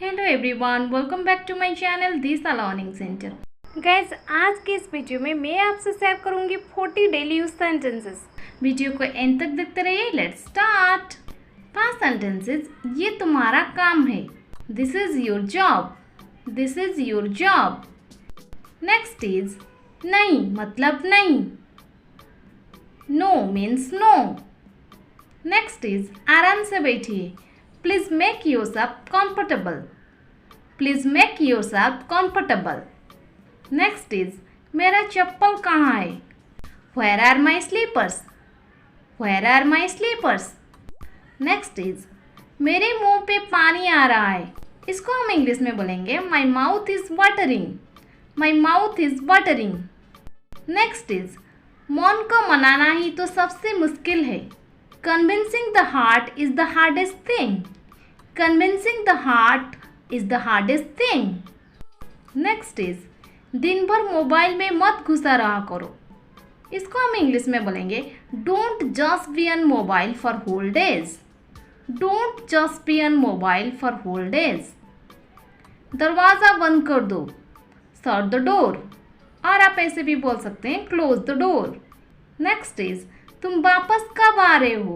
Hello everyone, welcome back to my channel Disha learning centre. Guys, आज के इस video में मैं आपसे शेयर करूंगी 40 डेली यूज सेंटेंसेस। वीडियो को एंड तक देखते रहिए। Let's start. पास्ट सेंटेंसेस, ये तुम्हारा काम है। This is your job. This is your job. Next is नहीं मतलब नहीं। No means no. Next is आराम से बैठिए। Please make yourself comfortable. Please make yourself comfortable. Next is मेरा चप्पल कहाँ है? Where are my slippers? Where are my slippers? Next is मेरे मुंह पे पानी आ रहा है। इसको हम इंग्लिश में बोलेंगे My mouth is watering. My mouth is watering. Next is मन को मनाना ही तो सबसे मुश्किल है। Convincing the heart is the hardest thing. Convincing the heart is the hardest thing. Next is दिन भर मोबाइल में मत घुसा रहा करो। इसको हम इंग्लिश में बोलेंगे Don't just be on mobile for whole days. Don't just be on mobile for whole days. दरवाज़ा बंद कर दो। Shut the door. और आप ऐसे भी बोल सकते हैं Close the door. Next is तुम वापस कब आ रहे हो?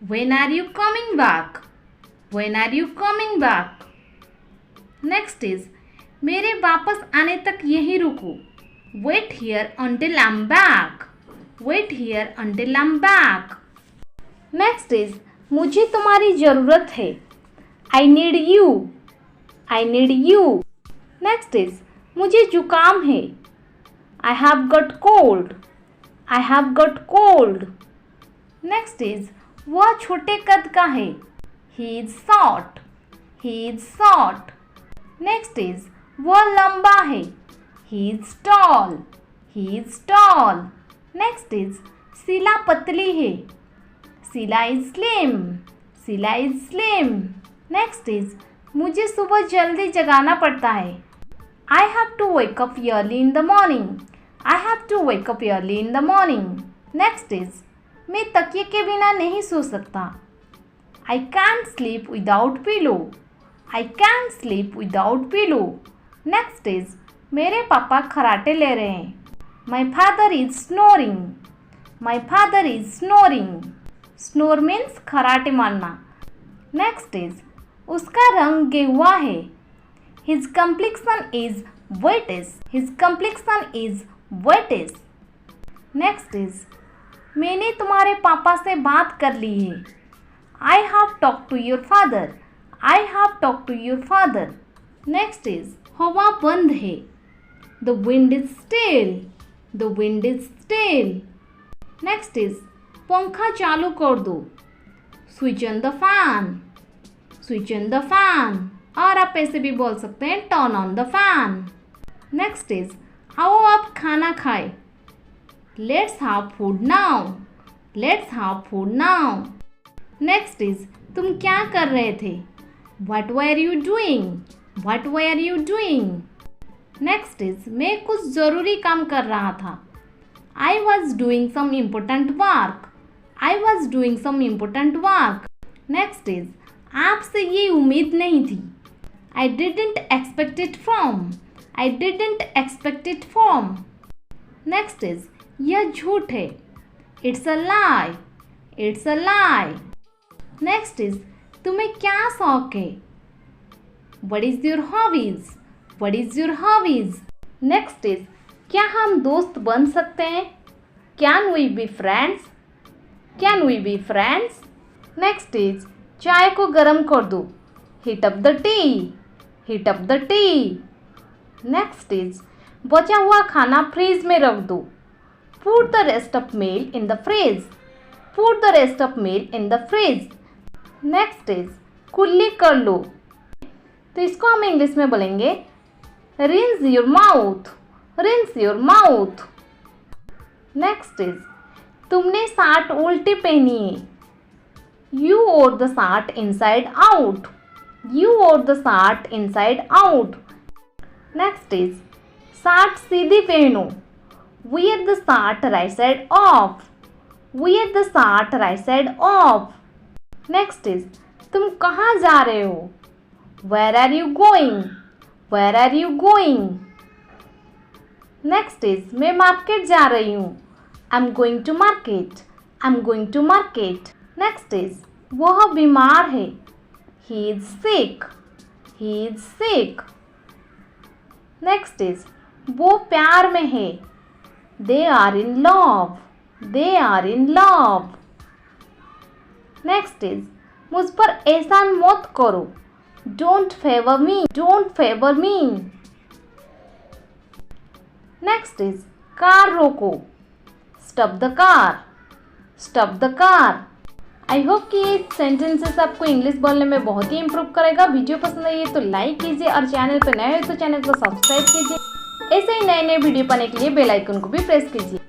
When are you coming back? When are you coming back? Next is मेरे वापस आने तक यहीं रुको। Wait here until I'm back. Wait here until I'm back. Next is मुझे तुम्हारी ज़रूरत है। I need you. I need you. Next is मुझे जुकाम है। I have got cold. I have got cold. Next is वह छोटे कद का है। He is short. He is short. Next is वह लंबा है। He is tall. He is tall. Next is Sheila पतली है। Sheila is slim. Sheila is slim. Next is मुझे सुबह जल्दी जगाना पड़ता है। I have to wake up early in the morning. I have to wake up early in the morning. Next is मैं तकिए के बिना नहीं सो सकता। I can't sleep without pillow. I can't sleep without pillow. Next is मेरे पापा खराटे ले रहे हैं। My father is snoring. My father is snoring. Snore means खराटे मारना। Next is उसका रंग गेहुआ है। His complexion is wheatish. His complexion is wheatish. Next is मैंने तुम्हारे पापा से बात कर ली है। I have talked to your father. I have talked to your father. Next is हवा बंद है। The wind is still. The wind is still. Next is पंखा चालू कर दो। Switch on the fan. Switch on the fan. और आप ऐसे भी बोल सकते हैं Turn on the fan. Next is आओ आप खाना खाए। Let's have food now. Let's have food now. Next is तुम क्या कर रहे थे? What were you doing? What were you doing? Next is मैं कुछ ज़रूरी काम कर रहा था। I was doing some important work. I was doing some important work. Next is आपसे ये उम्मीद नहीं थी। I didn't expect it from. I didn't expect it from. Next is यह झूठ है। It's a lie. It's a lie. Next is तुम्हें क्या शौक है? What is your hobbies? What is your hobbies? Next is क्या हम दोस्त बन सकते हैं? Can we be friends? Can we be friends? Next is चाय को गर्म कर दो। Heat up the tea. Heat up the tea. Next is बचा हुआ खाना फ्रीज में रख दो। Put the rest of meal in the fridge. Put the rest of meal in the fridge. Next is कुल्ली कर लो। तो इसको हम इंग्लिश में बोलेंगे Rinse your mouth. Rinse your mouth. Next is तुमने शर्ट उल्टी पहनी है। You wore the shirt inside out. You wore the shirt inside out. Next is shirt सीधी पहनो। Wear the shirt right side off. Wear the shirt right side off. Next is तुम कहाँ जा रहे हो? Where are you going? Where are you going? Next is मैं market जा रही हूँ. I'm going to market. I'm going to market. Next is वह बीमार है. He is sick. He is sick. Next is वो प्यार में है. They are in love. They are in love. Next is मुझ पर एहसान मत करो. Don't favor me. Don't favor me. Next is car रोको. Stop the car. Stop the car. I hope कि ये सेंटेंसेस आपको इंग्लिश बोलने में बहुत ही इम्प्रूव करेगा. वीडियो पसंद आई है तो लाइक कीजिए और चैनल पर नए हो तो चैनल को सब्सक्राइब कीजिए. ऐसे ही नए नए वीडियो पाने के लिए बेल आइकन को भी प्रेस कीजिए.